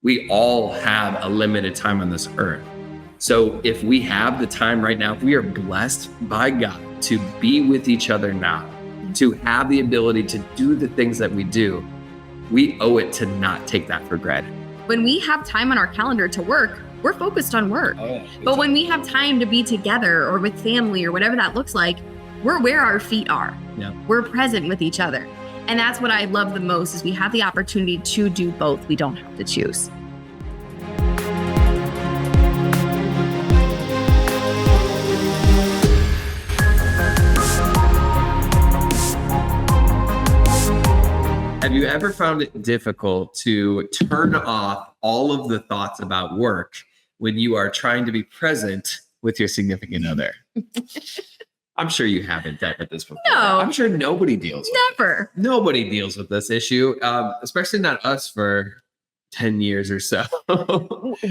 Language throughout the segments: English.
we all have a limited time on this earth. So if we have the time right now, if we are blessed by God to be with each other now, to have the ability to do the things that we do, we owe it to not take that for granted. When we have time on our calendar to work, we're focused on work. But when we have time to be together or with family or whatever that looks like, we're where our feet are. Yeah. We're present with each other. And that's what I love the most is we have the opportunity to do both. We don't have to choose. Have you ever found it difficult to turn off all of the thoughts about work when you are trying to be present with your significant other? I'm sure you haven't dealt with this before. No. I'm sure nobody deals with Never. it. Nobody deals with this issue, especially not us for 10 years or so.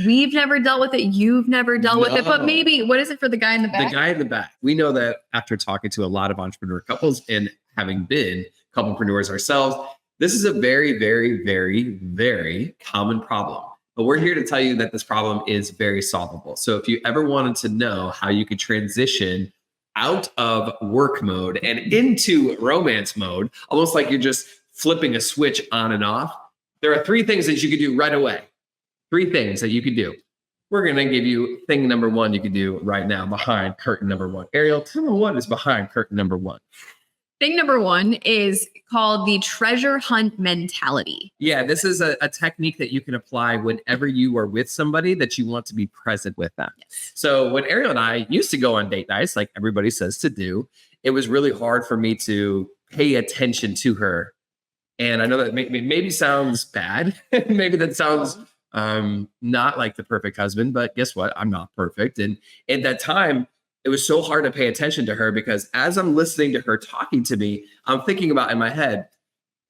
We've never dealt with it. You've never dealt with it. But No. maybe, what is it for the guy in the back? The guy in the back. We know that after talking to a lot of entrepreneur couples and having been couplepreneurs ourselves, this is a very, very, very, very common problem. But we're here to tell you that this problem is very solvable. So if you ever wanted to know how you could transition out of work mode and into romance mode, almost like you're just flipping a switch on and off, there are 3 things that you could do right away. 3 things that you could do. We're going to give you thing number 1 you can do right now behind curtain number 1. Ariel, tell me what is behind curtain number 1. Thing number 1 is called the treasure hunt mentality. Yeah, this is a technique that you can apply whenever you are with somebody that you want to be present with them. Yes. So when Ariel and I used to go on date nights, like everybody says to do, it was really hard for me to pay attention to her. And I know that maybe sounds bad. Maybe that sounds not like the perfect husband, but guess what? I'm not perfect. And at that time, it was so hard to pay attention to her because as I'm listening to her talking to me, I'm thinking about in my head,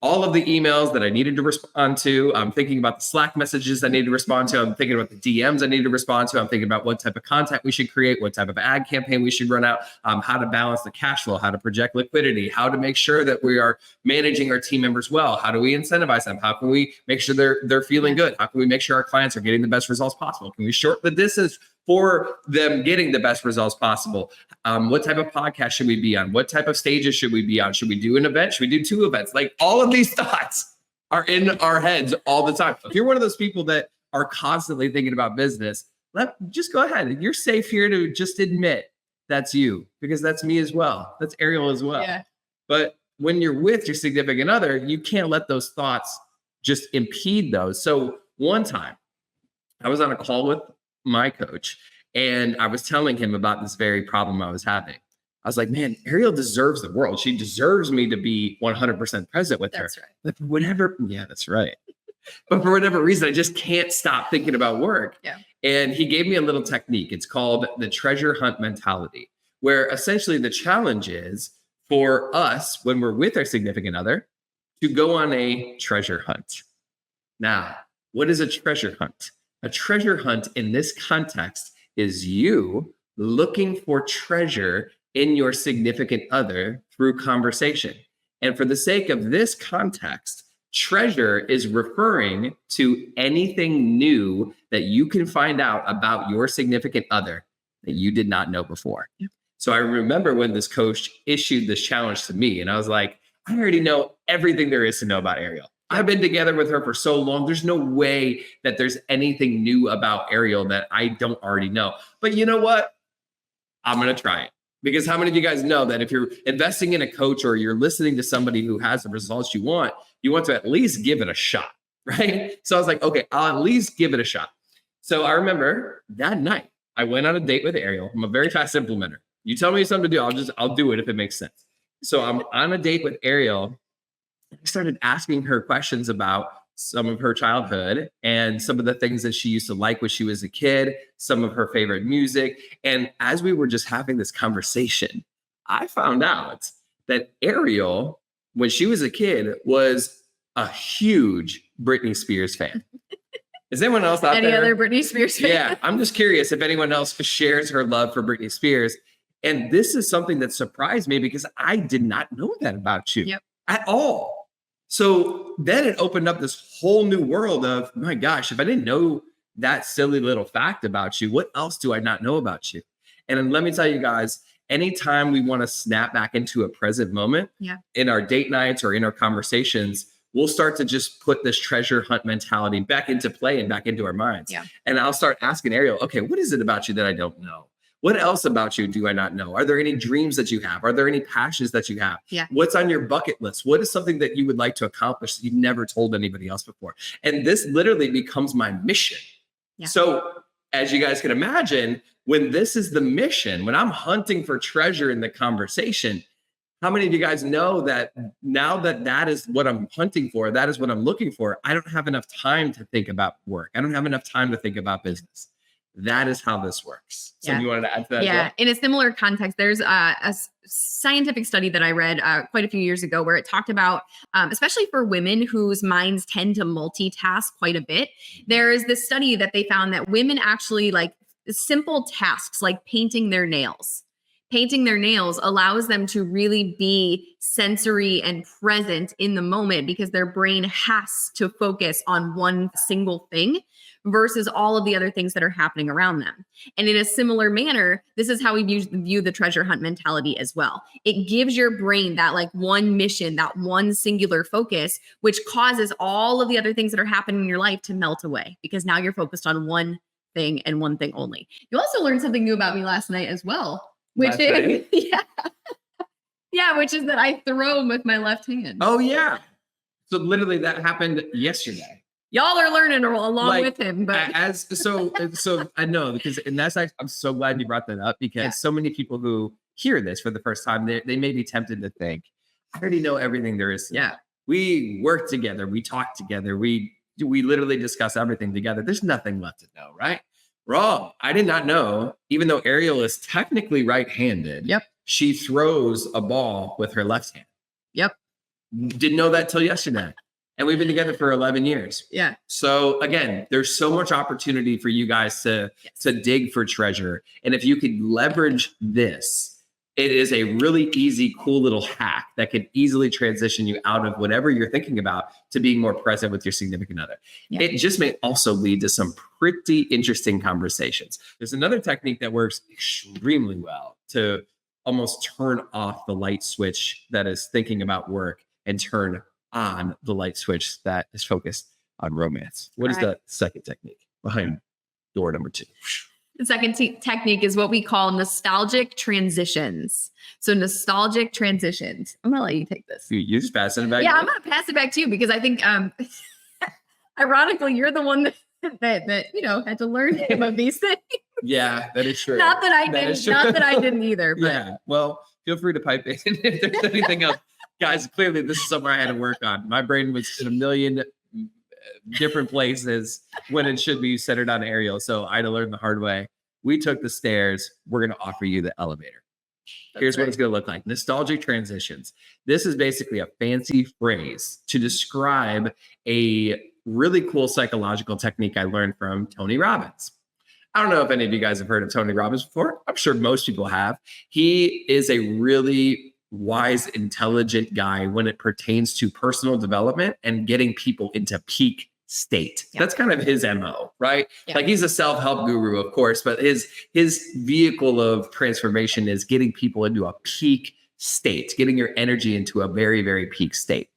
all of the emails that I needed to respond to. I'm thinking about the Slack messages I needed to respond to. I'm thinking about the DMs I needed to respond to. I'm thinking about what type of content we should create, what type of ad campaign we should run out, how to balance the cash flow, how to project liquidity, how to make sure that we are managing our team members well. How do we incentivize them? How can we make sure they're feeling good? How can we make sure our clients are getting the best results possible? Can we shorten the distance for them getting the best results possible? What type of podcast should we be on? What type of stages should we be on? Should we do an event? Should we do 2 events? Like all of these thoughts are in our heads all the time. If you're one of those people that are constantly thinking about business, just go ahead. You're safe here to just admit that's you, because that's me as well. That's Ariel as well. Yeah. But when you're with your significant other, you can't let those thoughts just impede those. So one time I was on a call with my coach and I was telling him about this very problem I was having. I was like, man, Ariel deserves the world. She deserves me to be 100% present with her. That's right. But for whatever, yeah, that's right. But for whatever reason, I just can't stop thinking about work. Yeah. And he gave me a little technique. It's called the treasure hunt mentality, where essentially the challenge is for us when we're with our significant other to go on a treasure hunt. Now, what is a treasure hunt? A treasure hunt in this context is you looking for treasure in your significant other through conversation. And for the sake of this context, treasure is referring to anything new that you can find out about your significant other that you did not know before. Yeah. So I remember when this coach issued this challenge to me, and I was like, I already know everything there is to know about Ariel. I've been together with her for so long. There's no way that there's anything new about Ariel that I don't already know. But you know what? I'm going to try it. Because how many of you guys know that if you're investing in a coach or you're listening to somebody who has the results you want to at least give it a shot, right? So I was like, okay, I'll at least give it a shot. So I remember that night, I went on a date with Ariel. I'm a very fast implementer. You tell me something to do, I'll do it if it makes sense. So I'm on a date with Ariel. I started asking her questions about some of her childhood and some of the things that she used to like when she was a kid, some of her favorite music. And as we were just having this conversation, I found out that Ariel, when she was a kid, was a huge Britney Spears fan. Is anyone else out there? Any other Britney Spears fan? Yeah, I'm just curious if anyone else shares her love for Britney Spears. And this is something that surprised me because I did not know that about you at all. So then it opened up this whole new world of, my gosh, if I didn't know that silly little fact about you, what else do I not know about you? And then let me tell you guys, anytime we want to snap back into a present moment in our date nights or in our conversations, we'll start to just put this treasure hunt mentality back into play and back into our minds. And I'll start asking Ariel, okay, what is it about you that I don't know? What else about you do I not know? Are there any dreams that you have? Are there any passions that you have? What's on your bucket list? What is something that you would like to accomplish that you've never told anybody else before? And this literally becomes my mission. So as you guys can imagine, when this is the mission, when I'm hunting for treasure in the conversation, how many of you guys know that now that that is what I'm hunting for, that is what I'm looking for, I don't have enough time to think about work. I don't have enough time to think about business. That is how this works. So you wanted to add to that? Yeah. In a similar context, there's a scientific study that I read quite a few years ago where it talked about, especially for women whose minds tend to multitask quite a bit. There is this study that they found that women actually like simple tasks like painting their nails. Painting their nails allows them to really be sensory and present in the moment because their brain has to focus on one single thing versus all of the other things that are happening around them. And in a similar manner, this is how we view the treasure hunt mentality as well. It gives your brain that like one mission, that one singular focus, which causes all of the other things that are happening in your life to melt away because now you're focused on one thing and one thing only. You also learned something new about me last night as well. Which is, which is that I throw with my left hand. Oh, yeah. So literally that happened yesterday. Y'all are learning along with him. But so I know because, and that's, I'm so glad you brought that up because so many people who hear this for the first time, they may be tempted to think, I already know everything there is. We work together. We talk together. We literally discuss everything together. There's nothing left to know, right? Wrong. I did not know, even though Ariel is technically right-handed, she throws a ball with her left hand. Didn't know that till yesterday. And we've been together for 11 years. So again, there's so much opportunity for you guys to dig for treasure. And if you could leverage this, it is a really easy, cool little hack that could easily transition you out of whatever you're thinking about to being more present with your significant other. It just may also lead to some pretty interesting conversations. There's another technique that works extremely well to almost turn off the light switch that is thinking about work and turn on the light switch that is focused on romance. What is the second technique behind door number 2? The second technique is what we call nostalgic transitions. So nostalgic transitions. I'm going to let you take this. You just passing it back? Yeah, I'm going to pass it back to you because I think, ironically, you're the one that had to learn some of these things. Yeah, that is true. Not that I didn't. Not that I didn't either. But. Yeah. Well, feel free to pipe in if there's anything else. Guys, clearly this is something I had to work on. My brain was in a million different places when it should be centered on Ariel. So I had to learn the hard way. We took the stairs. We're going to offer you the elevator. Here's what it's going to look like. Nostalgic transitions. This is basically a fancy phrase to describe a really cool psychological technique I learned from Tony Robbins. I don't know if any of you guys have heard of Tony Robbins before. I'm sure most people have. He is a really wise, intelligent guy when it pertains to personal development and getting people into peak state. That's kind of his MO, right? Like he's a self-help guru, of course, but his vehicle of transformation is getting people into a peak state, getting your energy into a very, very peak state.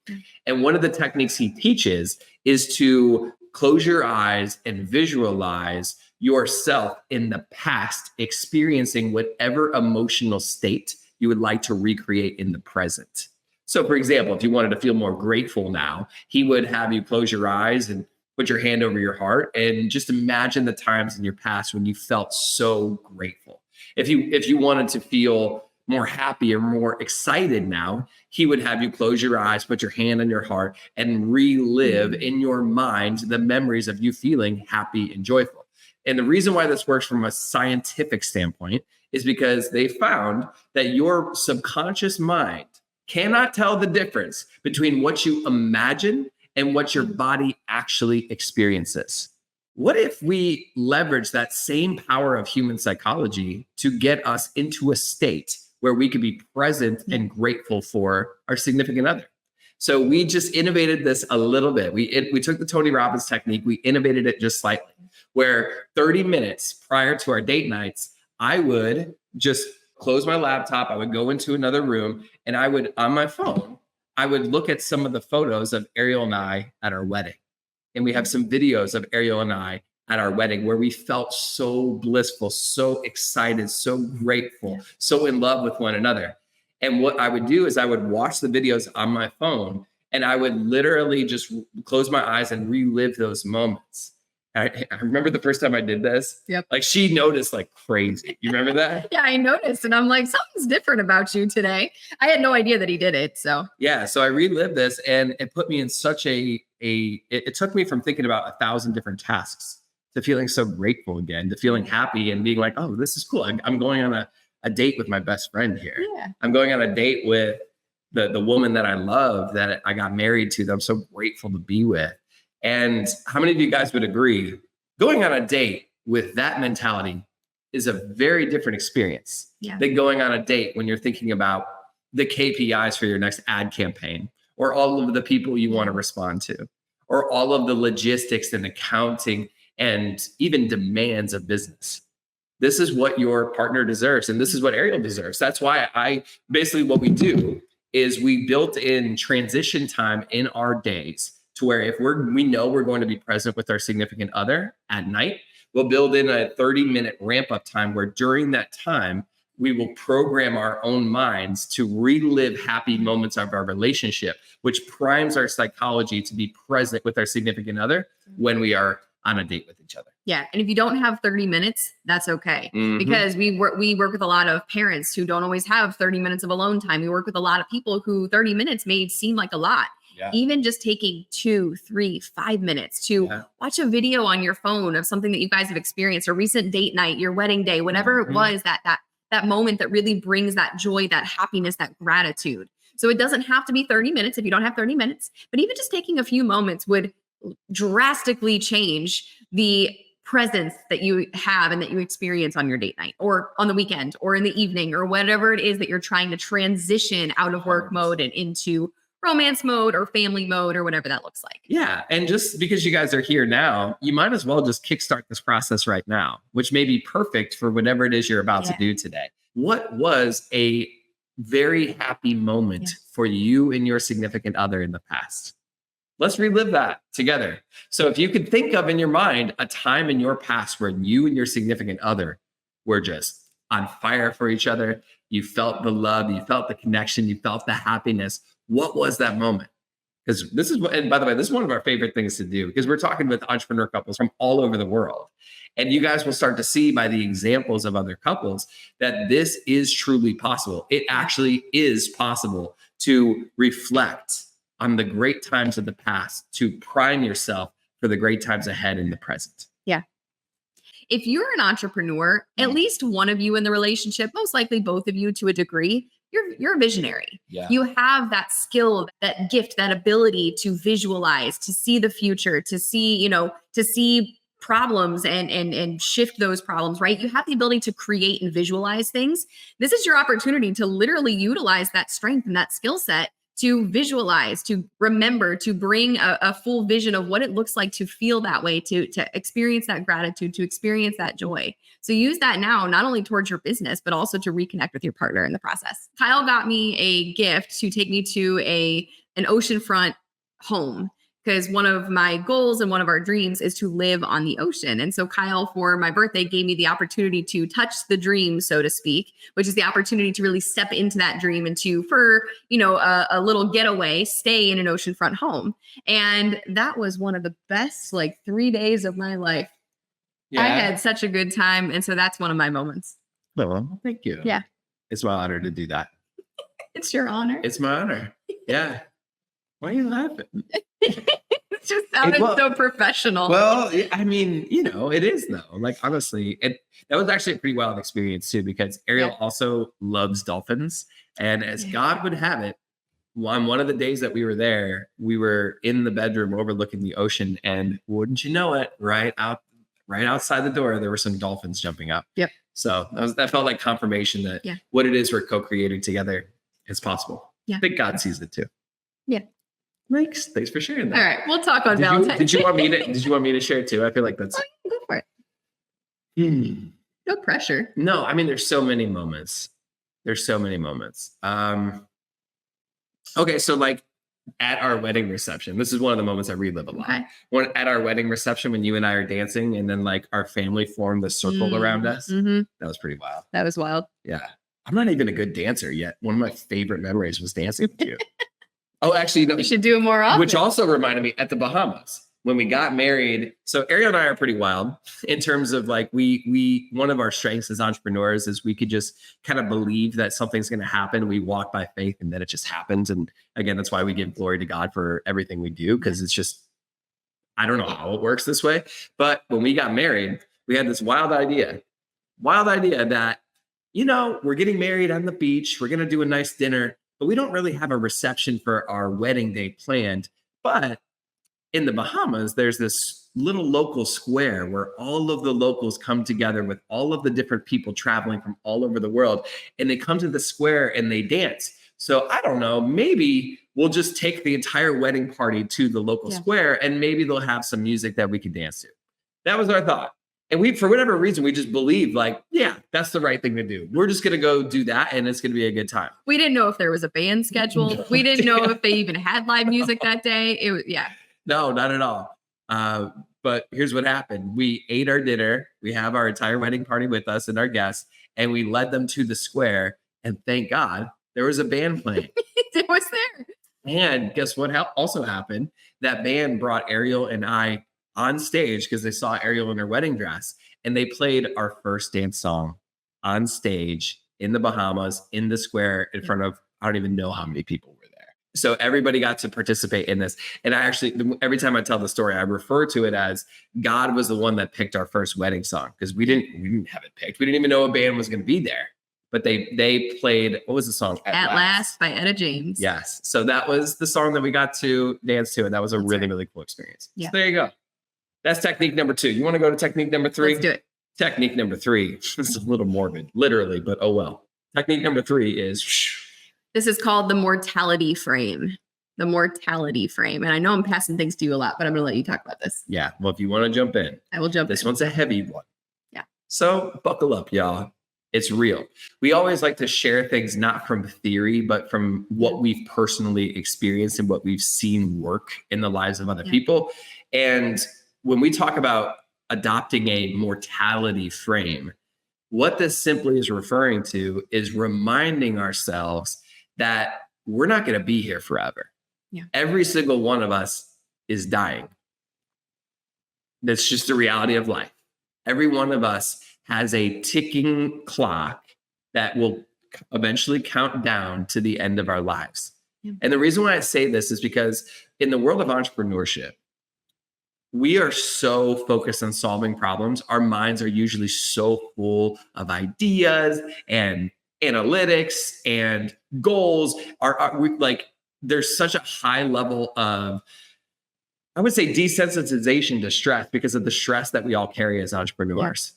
And one of the techniques he teaches is to close your eyes and visualize yourself in the past, experiencing whatever emotional state you would like to recreate in the present. So for example, if you wanted to feel more grateful now, he would have you close your eyes and put your hand over your heart and just imagine the times in your past when you felt so grateful. If you wanted to feel more happy or more excited now, he would have you close your eyes, put your hand on your heart, and relive in your mind the memories of you feeling happy and joyful. And the reason why this works from a scientific standpoint is because they found that your subconscious mind cannot tell the difference between what you imagine and what your body actually experiences. What if we leverage that same power of human psychology to get us into a state where we could be present and grateful for our significant other? So we just innovated this a little bit. We took the Tony Robbins technique, we innovated it just slightly, where 30 minutes prior to our date nights, I would just close my laptop, I would go into another room, and I would, on my phone, I would look at some of the photos of Ariel and I at our wedding. And we have some videos of Ariel and I at our wedding where we felt so blissful, so excited, so grateful, so in love with one another. And what I would do is I would watch the videos on my phone, and I would literally just close my eyes and relive those moments. I remember the first time I did this. Yep. Like, she noticed like crazy. You remember that? Yeah, I noticed. And I'm like, something's different about you today. I had no idea that he did it. So yeah. So I relived this, and it put me in such it took me from thinking about 1,000 different tasks to feeling so grateful again, to feeling happy and being like, oh, this is cool. I'm going on a date with my best friend here. Yeah. I'm going on a date with the woman that I love, that I got married to, that I'm so grateful to be with. And how many of you guys would agree going on a date with that mentality is a very different experience than going on a date when you're thinking about the KPIs for your next ad campaign, or all of the people you want to respond to, or all of the logistics and accounting and even demands of business. This is what your partner deserves. And this is what Ariel deserves. That's why basically what we do is we built in transition time in our days to where if we know we're going to be present with our significant other at night, we'll build in a 30-minute ramp up time where during that time, we will program our own minds to relive happy moments of our relationship, which primes our psychology to be present with our significant other when we are on a date with each other. Yeah. And if you don't have 30 minutes, that's okay. Because we work with a lot of parents who don't always have 30 minutes of alone time. We work with a lot of people who 30 minutes may seem like a lot. Yeah. Even just taking 2, 3, 5 minutes to watch a video on your phone of something that you guys have experienced, a recent date night, your wedding day, whatever it was, that moment that really brings that joy, that happiness, that gratitude. So it doesn't have to be 30 minutes if you don't have 30 minutes, but even just taking a few moments would drastically change the presence that you have and that you experience on your date night or on the weekend or in the evening or whatever it is that you're trying to transition out of work mode and into romance mode or family mode or whatever that looks like. Yeah. And just because you guys are here now, you might as well just kickstart this process right now, which may be perfect for whatever it is you're about to do today. What was a very happy moment for you and your significant other in the past? Let's relive that together. So if you could think of in your mind a time in your past where you and your significant other were just on fire for each other, you felt the love, you felt the connection, you felt the happiness. What was that moment? Because this is, and by the way, this is one of our favorite things to do because we're talking with entrepreneur couples from all over the world. And you guys will start to see by the examples of other couples that this is truly possible. It actually is possible to reflect on the great times of the past, to prime yourself for the great times ahead in the present. Yeah. If you're an entrepreneur, at least one of you in the relationship, most likely both of you to a degree, you're a visionary. Yeah. You have that skill, that gift, that ability to visualize, to see the future, to see problems and shift those problems, right? You have the ability to create and visualize things. This is your opportunity to literally utilize that strength and that skill set to visualize, to remember, to bring a full vision of what it looks like to feel that way, to experience that gratitude, to experience that joy. So use that now, not only towards your business, but also to reconnect with your partner in the process. Kyle got me a gift to take me to an oceanfront home, because one of my goals and one of our dreams is to live on the ocean. And so Kyle, for my birthday, gave me the opportunity to touch the dream, so to speak, which is the opportunity to really step into that dream and to, for, a little getaway, stay in an oceanfront home. And that was one of the best, 3 days of my life. Yeah. I had such a good time. And so that's one of my moments. Well, thank you. Yeah. It's my honor to do that. It's your honor. It's my honor. Yeah. Why are you laughing? It just sounded so professional. Well, I mean, it is though. Honestly, that was actually a pretty wild experience too, because Ariel also loves dolphins. And as God would have it, on one of the days that we were there, we were in the bedroom overlooking the ocean, and wouldn't you know it, right outside the door, there were some dolphins jumping up. Yep. So that felt like confirmation that what it is we're co-creating together is possible. Yeah. I think God sees it too. Yeah. Thanks for sharing that. All right, we'll talk on Valentine's. Did you want me to share too? I feel like that's Go for it. No pressure. No, I mean, there's so many moments. Okay, so like at our wedding reception, this is one of the moments I relive a lot. Okay. At our wedding reception, when you and I are dancing, and then like our family formed the circle around us, that was pretty wild. That was wild. Yeah, I'm not even a good dancer yet. One of my favorite memories was dancing with you. Oh, actually, no, You should do it more often. which also reminded me at the Bahamas when we got married. So Ariel and I are pretty wild in terms of like we one of our strengths as entrepreneurs is we could just kind of believe that something's going to happen. We walk by faith and then it just happens. And again, that's why we give glory to God for everything we do, because it's just, I don't know how it works this way. But when we got married, we had this wild idea that, you know, we're getting married on the beach. We're going to do a nice dinner, but we don't really have a reception for our wedding day planned. But in the Bahamas, there's this little local square where all of the locals come together with all of the different people traveling from all over the world. And they come to the square and they dance. So I don't know, maybe we'll just take the entire wedding party to the local square and maybe they'll have some music that we can dance to. That was our thought. And we, for whatever reason, we just believed like, yeah, that's the right thing to do. We're just going to go do that and it's going to be a good time. We didn't know if there was a band scheduled. We didn't know if they even had live music that day. It was, No, not at all. But here's what happened. We ate our dinner. We have our entire wedding party with us and our guests, and we led them to the square. And thank God there was a band playing. It was there. And guess what also happened? That band brought Ariel and I on stage because they saw Ariel in her wedding dress. And they played our first dance song on stage in the Bahamas, in the square, in front of, I don't even know how many people were there. So everybody got to participate in this. And I actually, every time I tell the story, I refer to it as God was the one that picked our first wedding song, because we didn't have it picked. We didn't even know a band was going to be there. But they played, what was the song? At Last by Etta James. Yes. So that was the song that we got to dance to. And that was a really cool experience. Yeah. So there you go. That's technique number 2. You want to go to technique number 3? Let's do it. Technique number 3. This is a little morbid, literally, but oh well. Technique number 3 is... This is called the mortality frame. The mortality frame. And I know I'm passing things to you a lot, but I'm going to let you talk about this. Yeah. Well, if you want to jump in. I will jump in. This one's a heavy one. Yeah. So buckle up, y'all. It's real. We always like to share things not from theory, but from what we've personally experienced and what we've seen work in the lives of other people. And when we talk about adopting a mortality frame, what this simply is referring to is reminding ourselves that we're not going to be here forever. Yeah. Every single one of us is dying. That's just the reality of life. Every one of us has a ticking clock that will eventually count down to the end of our lives. Yeah. And the reason why I say this is because in the world of entrepreneurship, we are so focused on solving problems. Our minds are usually so full of ideas and analytics and goals. There's such a high level of, I would say, desensitization to stress because of the stress that we all carry as entrepreneurs. Yeah.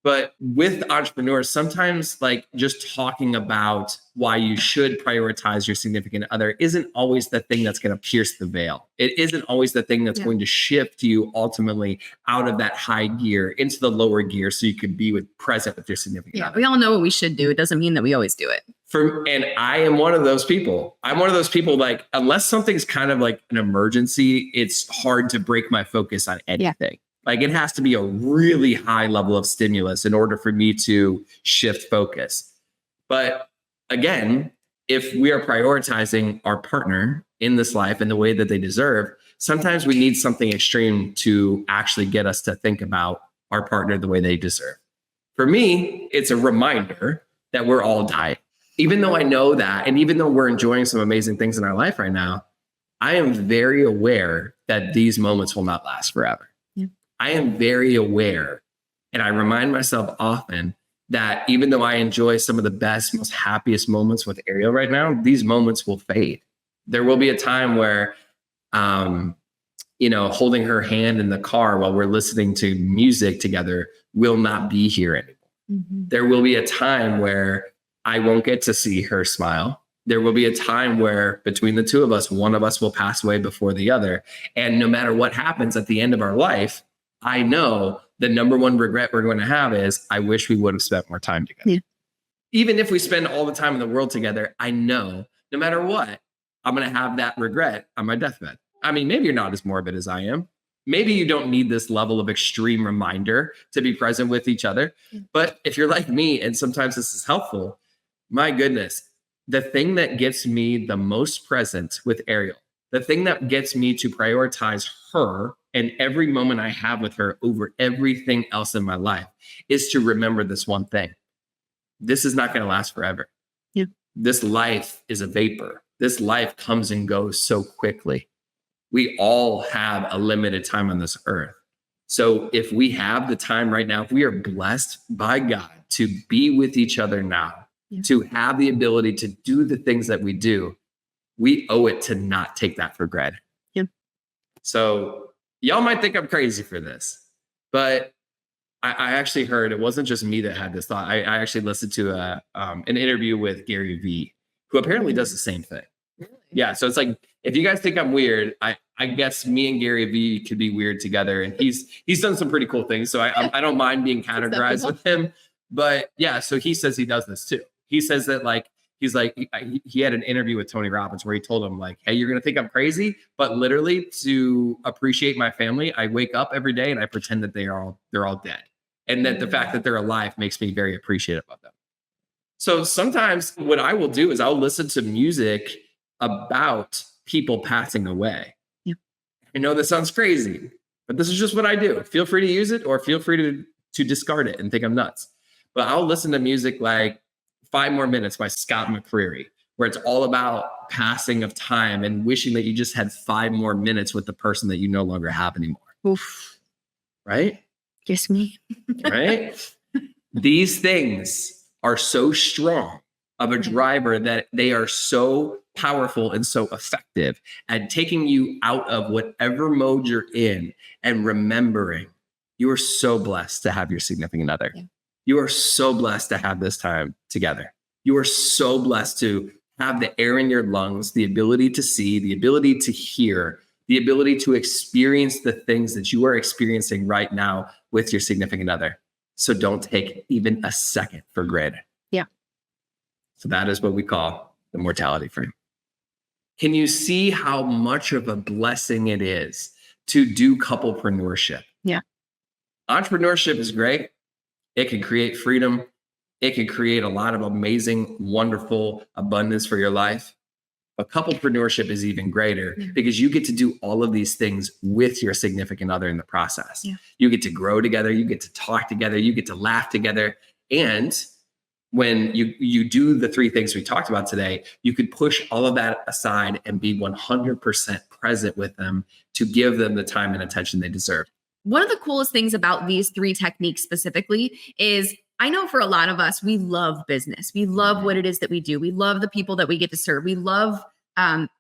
But with entrepreneurs, sometimes like just talking about why you should prioritize your significant other isn't always the thing that's going to pierce the veil. It isn't always the thing that's going to shift you ultimately out of that high gear into the lower gear so you can be present with your significant other. We all know what we should do. It doesn't mean that we always do it. And I am one of those people. I'm one of those people, like, unless something's kind of like an emergency, it's hard to break my focus on anything. Yeah. Like it has to be a really high level of stimulus in order for me to shift focus. But again, if we are prioritizing our partner in this life in the way that they deserve, sometimes we need something extreme to actually get us to think about our partner the way they deserve. For me, it's a reminder that we're all dying. Even though I know that, and even though we're enjoying some amazing things in our life right now, I am very aware that these moments will not last forever. I am very aware, and I remind myself often that even though I enjoy some of the best, most happiest moments with Ariel right now, these moments will fade. There will be a time where, holding her hand in the car while we're listening to music together will not be here anymore. Mm-hmm. There will be a time where I won't get to see her smile. There will be a time where between the two of us, one of us will pass away before the other. And no matter what happens at the end of our life, I know the number one regret we're going to have is, I wish we would have spent more time together. Yeah. Even if we spend all the time in the world together, I know no matter what, I'm going to have that regret on my deathbed. I mean, maybe you're not as morbid as I am. Maybe you don't need this level of extreme reminder to be present with each other. But if you're like me, and sometimes this is helpful, my goodness, the thing that gets me the most present with Ariel, the thing that gets me to prioritize her and every moment I have with her over everything else in my life, is to remember this one thing. This is not going to last forever. Yeah. This life is a vapor. This life comes and goes so quickly. We all have a limited time on this earth. So if we have the time right now, if we are blessed by God to be with each other now, to have the ability to do the things that we do, we owe it to not take that for granted. Yeah. So y'all might think I'm crazy for this, but I actually heard, it wasn't just me that had this thought. I actually listened to an interview with Gary Vee, who apparently does the same thing. Yeah. So it's like, if you guys think I'm weird, I guess me and Gary Vee could be weird together. And he's done some pretty cool things. So I don't mind being categorized with him. But yeah, so he says he does this too. He says that he had an interview with Tony Robbins where he told him like, hey, you're going to think I'm crazy, but literally to appreciate my family, I wake up every day and I pretend that they're all dead. And that the fact that they're alive makes me very appreciative of them. So sometimes what I will do is I'll listen to music about people passing away. Yeah. I know this sounds crazy, but this is just what I do. Feel free to use it or feel free to discard it and think I'm nuts. But I'll listen to music like 5 More Minutes by Scott McCreery, where it's all about passing of time and wishing that you just had 5 more minutes with the person that you no longer have anymore. Oof. Right? Kiss me. Right? These things are so strong of a driver that they are so powerful and so effective at taking you out of whatever mode you're in and remembering you are so blessed to have your significant other. Yeah. You are so blessed to have this time together. You are so blessed to have the air in your lungs, the ability to see, the ability to hear, the ability to experience the things that you are experiencing right now with your significant other. So don't take even a second for granted. Yeah. So that is what we call the mortality frame. Can you see how much of a blessing it is to do couplepreneurship? Yeah. Entrepreneurship is great. It can create freedom. It can create a lot of amazing, wonderful abundance for your life. But couplepreneurship is even greater because you get to do all of these things with your significant other in the process. Yeah. You get to grow together. You get to talk together. You get to laugh together. And when you do the 3 things we talked about today, you could push all of that aside and be 100% present with them to give them the time and attention they deserve. One of the coolest things about these 3 techniques specifically is, I know for a lot of us, we love business. We love what it is that we do. We love the people that we get to serve. We love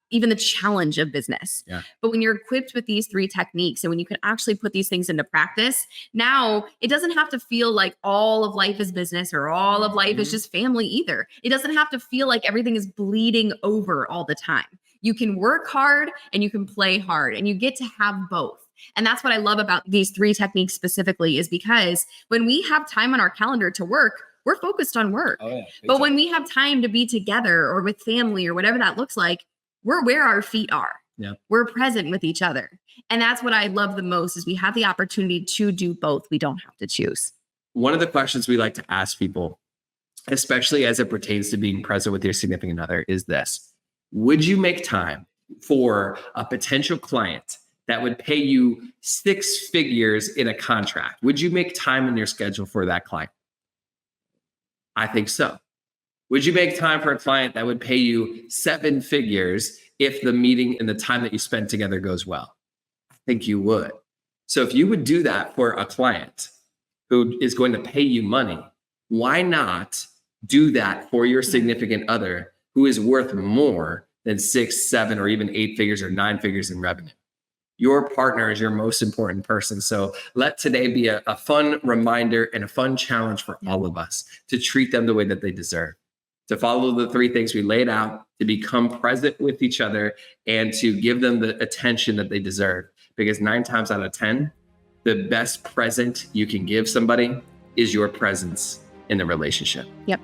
even the challenge of business. Yeah. But when you're equipped with these 3 techniques and when you can actually put these things into practice, now it doesn't have to feel like all of life is business or all of life is just family either. It doesn't have to feel like everything is bleeding over all the time. You can work hard and you can play hard and you get to have both. And that's what I love about these 3 techniques specifically, is because when we have time on our calendar to work, we're focused on work. Oh, yeah. But when we have time to be together or with family or whatever that looks like, we're where our feet are. Yeah. We're present with each other. And that's what I love the most, is we have the opportunity to do both. We don't have to choose. One of the questions we like to ask people, especially as it pertains to being present with your significant other, is this: would you make time for a potential client that would pay you 6 figures in a contract? Would you make time in your schedule for that client? I think so. Would you make time for a client that would pay you 7 figures if the meeting and the time that you spend together goes well? I think you would. So if you would do that for a client who is going to pay you money, why not do that for your significant other who is worth more than 6, 7, or even 8 figures or 9 figures in revenue? Your partner is your most important person. So let today be a fun reminder and a fun challenge for all of us to treat them the way that they deserve. to follow the 3 things we laid out, to become present with each other, and to give them the attention that they deserve. Because 9 times out of 10, the best present you can give somebody is your presence in the relationship. Yep.